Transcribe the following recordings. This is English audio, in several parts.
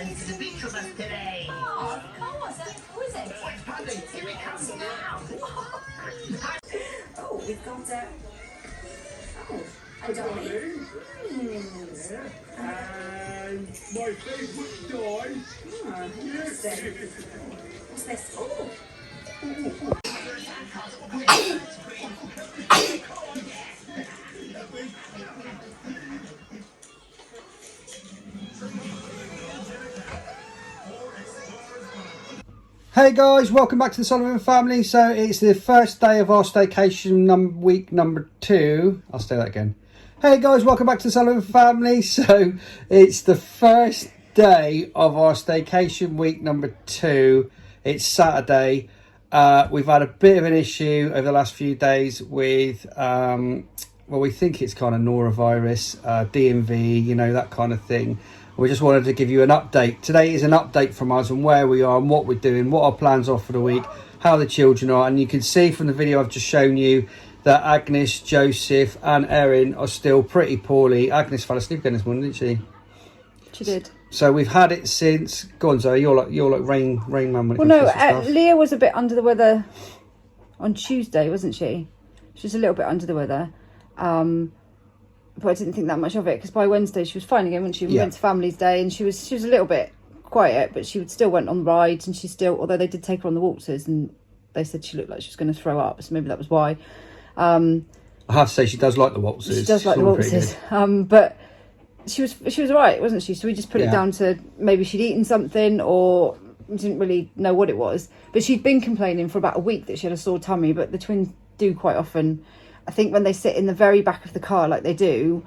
happens to the beach with us today. Oh, of course. Who is it? It's Paddy. Here he comes now. Oh, we've got a dolly. And my favourite toy. What's this? Oh. Hey guys, welcome back to the Sullivan family. So it's the first day of our staycation week number 2. I'll say that again. Hey guys, welcome back to the Sullivan family. So it's the first day of our staycation week number 2. It's Saturday. We've had a bit of an issue over the last few days with, well, we think it's kind of norovirus, D&V, you know, that kind of thing. We just wanted to give you an update. Today is an update from us on where we are and what we're doing, what our plans are for the week, how the children are. And you can see from the video I've just shown you that Agnes, Joseph and Erin are still pretty poorly. Agnes fell asleep again this morning, didn't she? She did. So we've had it since... Go on, Zoe, you're like Rain Man when it Well, comes to no, stuff. Leah was a bit under the weather on Tuesday, wasn't she? She was a little bit under the weather. But I didn't think that much of it because by Wednesday she was fine again, wasn't she? We went to Family's Day and she was a little bit quiet, but she still went on rides and she still, although they did take her on the waltzers and they said she looked like she was going to throw up, so maybe that was why. I have to say she does like the waltzes. She does like the waltzes, but she was all right, wasn't she? So we just put it down to maybe she'd eaten something or didn't really know what it was. But she'd been complaining for about a week that she had a sore tummy, but the twins do quite often. I think when they sit in the very back of the car like they do,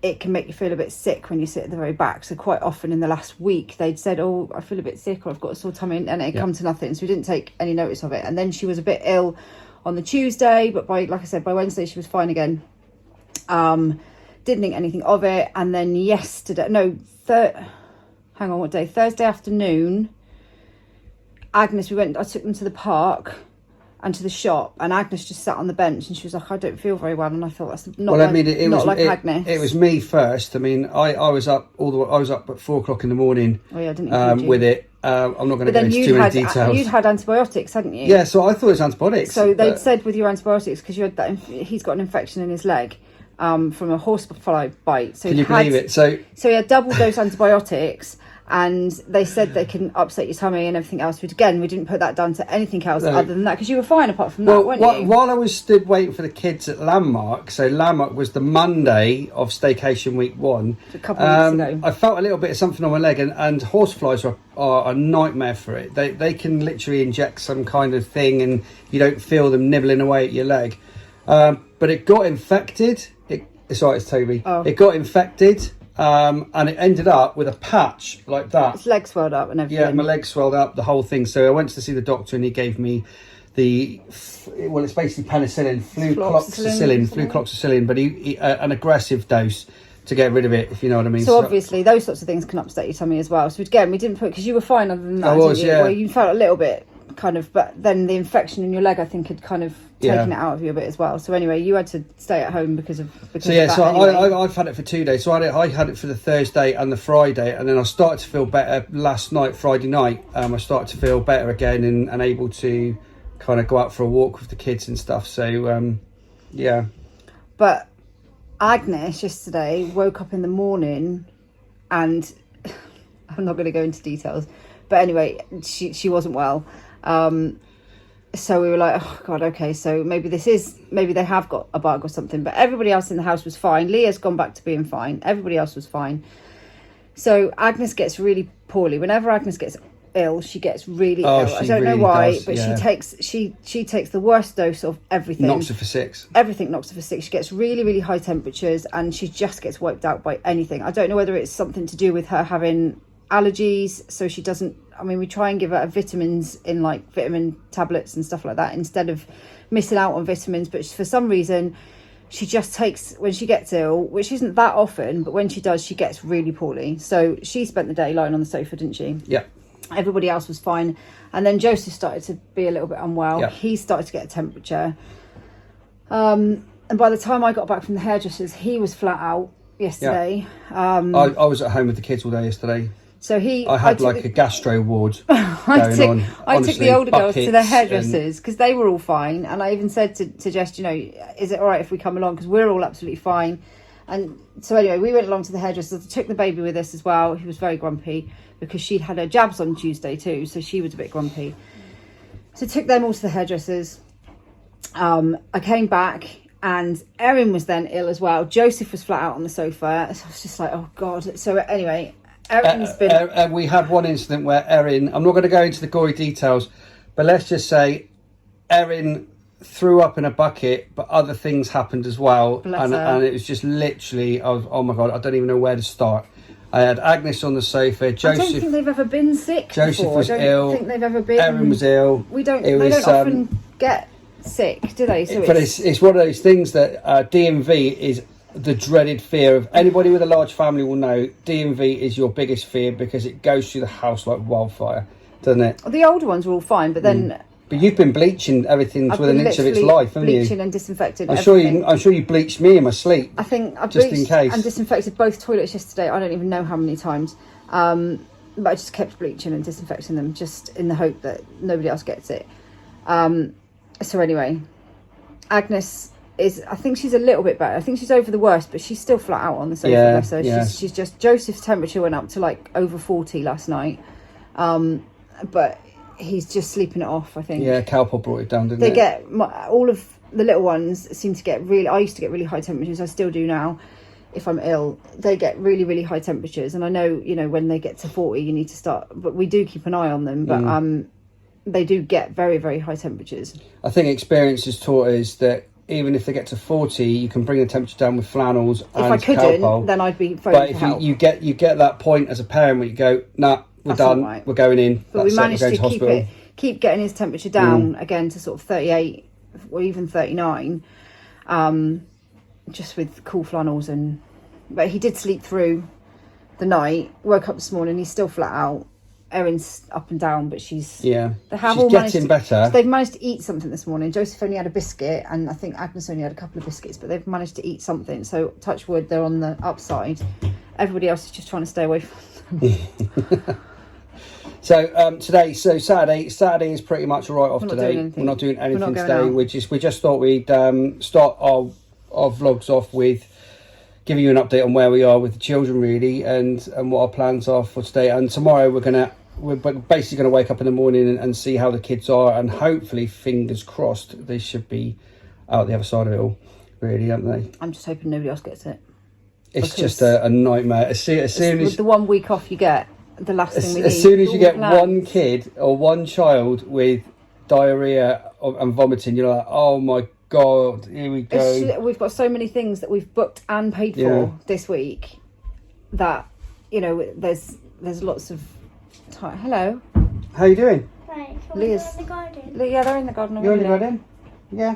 it can make you feel a bit sick when you sit at the very back. So quite often in the last week, they'd said, oh, I feel a bit sick or I've got a sore tummy, and it come to nothing. So we didn't take any notice of it. And then she was a bit ill on the Tuesday, but like I said, by Wednesday she was fine again. Didn't think anything of it. And then yesterday, Thursday afternoon, Agnes, I took them to the park and to the shop, and Agnes just sat on the bench and she was like, I don't feel very well. And I thought that's not Agnes. It was me first. I mean, I was up I was up at 4 o'clock in the morning. Oh yeah, I didn't with it. I'm not going to go into too many details. You'd had antibiotics, hadn't you? Yeah, so I thought it was antibiotics. So they'd said with your antibiotics, because you had that, he's got an infection in his leg from a horsefly bite. So can you believe it? So he had double dose antibiotics. And they said they can upset your tummy and everything else. But again, we didn't put that down to anything else other than that, because you were fine apart from that, weren't you? While I was stood waiting for the kids at Landmark, so Landmark was the Monday of Staycation Week 1. A couple of weeks ago. I felt a little bit of something on my leg, and horseflies are a nightmare for it. They can literally inject some kind of thing and you don't feel them nibbling away at your leg. But it got infected. It's all right, it's Toby. Oh. It got infected. And it ended up with a patch like that. His leg swelled up and everything. Yeah, my leg swelled up, the whole thing. So I went to see the doctor and he gave me it's basically penicillin, flucloxacillin, but an aggressive dose to get rid of it, if you know what I mean. So obviously those sorts of things can upset your tummy as well. So again, we didn't put, because you were fine other than that. I was, yeah. Well, you felt a little bit kind of, but then the infection in your leg, I think, had kind of taken it out of you a bit as well. So anyway, you had to stay at home because of that. So anyway. I've had it for 2 days. So I had it for the Thursday and the Friday, and then I started to feel better last night, Friday night. I started to feel better again and able to kind of go out for a walk with the kids and stuff. So yeah. But Agnes yesterday woke up in the morning, and I'm not going to go into details, but anyway, she wasn't well. So we were like, oh God, okay, so maybe they have got a bug or something. But everybody else in the house was fine. Leah's gone back to being fine. Everybody else was fine. So Agnes gets really poorly. Whenever Agnes gets ill, she gets really ill. I don't know why, but she takes the worst dose of everything. Knocks her for 6. Everything knocks her for 6. She gets really, really high temperatures and she just gets wiped out by anything. I don't know whether it's something to do with her having allergies, so she doesn't, I mean, we try and give her vitamins in like vitamin tablets and stuff like that instead of missing out on vitamins, but for some reason she just takes, when she gets ill, which isn't that often, but when she does, she gets really poorly. So she spent the day lying on the sofa, didn't she? Yeah. Everybody else was fine, and then Joseph started to be a little bit unwell. Yeah. He started to get a temperature, and by the time I got back from the hairdressers, he was flat out yesterday. I was at home with the kids all day yesterday. So I had like a gastro ward I going took, on. I took the older girls to the buckets hairdressers because they were all fine, and I even said to Jess, you know, is it all right if we come along, because we're all absolutely fine. And so anyway, we went along to the hairdressers. I took the baby with us as well, who was very grumpy because she'd had her jabs on Tuesday too, so she was a bit grumpy. So took them all to the hairdressers. I came back and Erin was then ill as well. Joseph was flat out on the sofa. So I was just like, oh God. So anyway, Erin's been... we had one incident where Erin, I'm not going to go into the gory details, but let's just say Erin threw up in a bucket, but other things happened as well. And it was just literally, I was, oh my God, I don't even know where to start. I had Agnes on the sofa. Joseph, I don't think they've ever been sick. Joseph before. was I don't ill. think they've ever been. Erin was ill. They don't often get sick, do they? So but it's one of those things that D&V is the dreaded fear of. Anybody with a large family will know D&V is your biggest fear because it goes through the house like wildfire, doesn't it? The older ones were all fine, but then. But you've been bleaching everything within an inch of its life, haven't you? Bleaching and disinfecting. I'm sure you bleached me in my sleep. I think I just bleached in case and disinfected both toilets yesterday. I don't even know how many times, but I just kept bleaching and disinfecting them just in the hope that nobody else gets it. So anyway, Agnes is. I think she's a little bit better. I think she's over the worst, but she's still flat out on the sofa. So she's just. Joseph's temperature went up to like over 40 last night, but he's just sleeping it off, I think. Yeah, Calpol brought it down, didn't they it? get all of the little ones seem to get really. I used to get really high temperatures. I still do now. If I'm ill, they get really, really high temperatures, and I know, you know, when they get to 40, you need to start. But we do keep an eye on them. But they do get very, very high temperatures. I think experience has taught us that even if they get to 40, you can bring the temperature down with flannels. If I couldn't, then I'd be phoning for help. But if you get that point as a parent where you go, nah, we're done, right. We're going in. But we managed to keep getting his temperature down again to sort of 38 or even 39, just with cool flannels. But he did sleep through the night. Woke up this morning, he's still flat out. Erin's up and down, but she's getting better. They've managed to eat something this morning. Joseph only had a biscuit, and I think Agnes only had a couple of biscuits, but they've managed to eat something. So touch wood, they're on the upside. Everybody else is just trying to stay away from them. So Saturday is pretty much all right off today. We're not doing anything today. We just thought we'd start our vlogs off with giving you an update on where we are with the children, really, and what our plans are for today. And tomorrow we're basically going to wake up in the morning and see how the kids are, and hopefully, fingers crossed, they should be out the other side of it all, really, aren't they? I'm just hoping nobody else gets it. It's just a nightmare. As soon as the 1 week off you get, the last thing we need. As soon as you get one kid or one child with diarrhea and vomiting, you're like, oh my God, here we go. We've got so many things that we've booked and paid for this week that, you know, there's lots of time. Hello. How you doing? Right, Leahs. in the garden. Yeah, they're in the garden. You're in the garden? Yeah.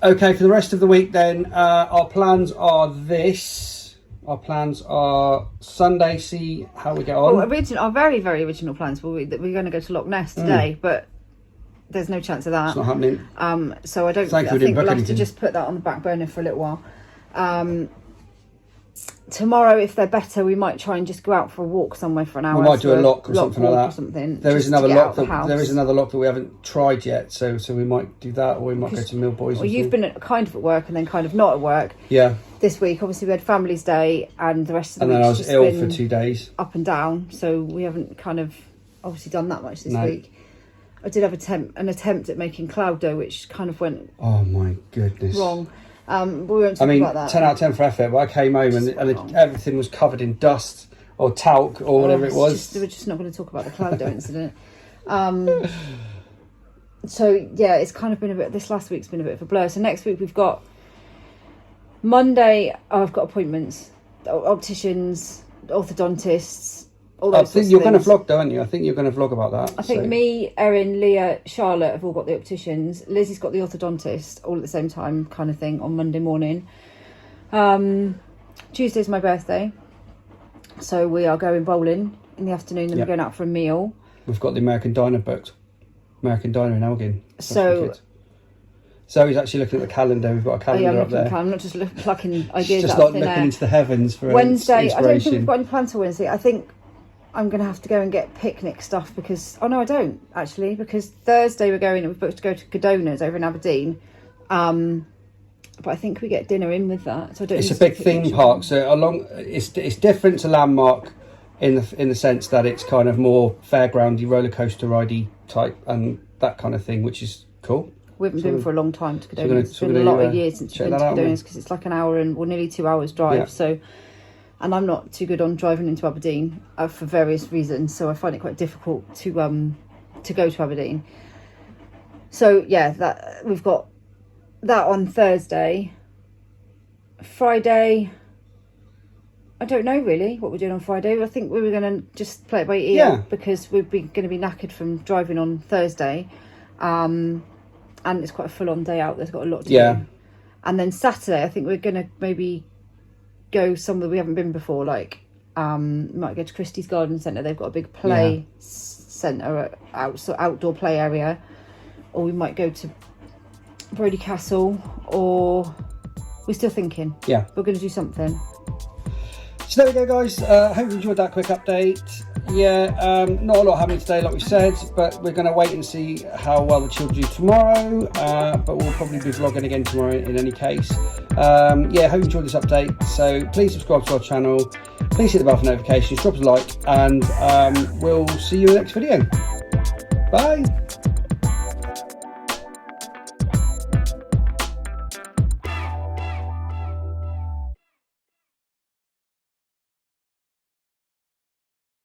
Okay, for the rest of the week then, our plans are this. Our plans are Sunday, see how we get on. Well, our very, very original plans were that we're going to go to Loch Ness today, but there's no chance of that. It's not happening. So I think we'll have to just put that on the back burner for a little while. Tomorrow, if they're better, we might try and just go out for a walk somewhere for an hour. We might do a lock or something like that. There is another lock that we haven't tried yet, so we might do that, or we might go to Mill Boys. Well, you've been kind of at work and then kind of not at work. Yeah. This week, obviously, we had Family's Day, and the rest of the week. And then I was ill for 2 days. Up and down, so we haven't kind of obviously done that much this week. I did have an attempt at making cloud dough, which kind of went. Oh my goodness. Wrong. We won't talk about that. 10 out of 10 for effort, but I came home and everything was covered in dust or talc or whatever it was. We're just not going to talk about the cloud dough incident. So yeah, it's kind of been this last week's been a bit of a blur. So next week we've got Monday, I've got appointments, opticians, orthodontists, all those I think you're going to vlog, don't you? I think you're going to vlog about that. I think me, Erin, Leah, Charlotte have all got the opticians. Lizzie's got the orthodontist, all at the same time kind of thing on Monday morning. Tuesday's my birthday, so we are going bowling in the afternoon, then we're going out for a meal. We've got the American Diner booked. American Diner in Elgin. So he's actually looking at the calendar. We've got a calendar up there. I'm not just plucking ideas just out like of thin looking air. into the heavens for Wednesday. inspiration. I don't think we've got any plans for Wednesday. I think I'm going to have to go and get picnic stuff because... Oh, no, I don't, actually, because Thursday we're booked to go to 𝙵𝙺𝙻𝙷𝙻 over in Aberdeen. But I think we get dinner in with that. So I don't. It's a big theme park, so it's different to Landmark in the sense that it's kind of more fairgroundy, roller coaster ridey type and that kind of thing, which is cool. We haven't been for a long time to 𝙵𝙺𝙻𝙷. It's been a lot of years since we've been to 𝙵𝙺𝙻𝙷 because it's like an hour and nearly 2 hours drive. Yeah. So, and I'm not too good on driving into Aberdeen for various reasons, so I find it quite difficult to go to Aberdeen. So yeah, that we've got that on Thursday. Friday, I don't know really what we're doing on Friday. I think we were going to just play it by ear because we're going to be knackered from driving on Thursday. And it's quite a full-on day out. There's got a lot to do. And then Saturday, I think we're going to maybe go somewhere we haven't been before. Like, might go to Christie's Garden Centre. They've got a big play centre, outdoor play area. Or we might go to Brodie Castle, or we're still thinking. Yeah. We're going to do something. So there we go, guys. Hope you enjoyed that quick update. Yeah, not a lot happening today, like we said, but we're going to wait and see how well the children do tomorrow. But we'll probably be vlogging again tomorrow in any case. Yeah, hope you enjoyed this update. So please subscribe to our channel. Please hit the bell for notifications, drop us a like, and we'll see you in the next video. Bye.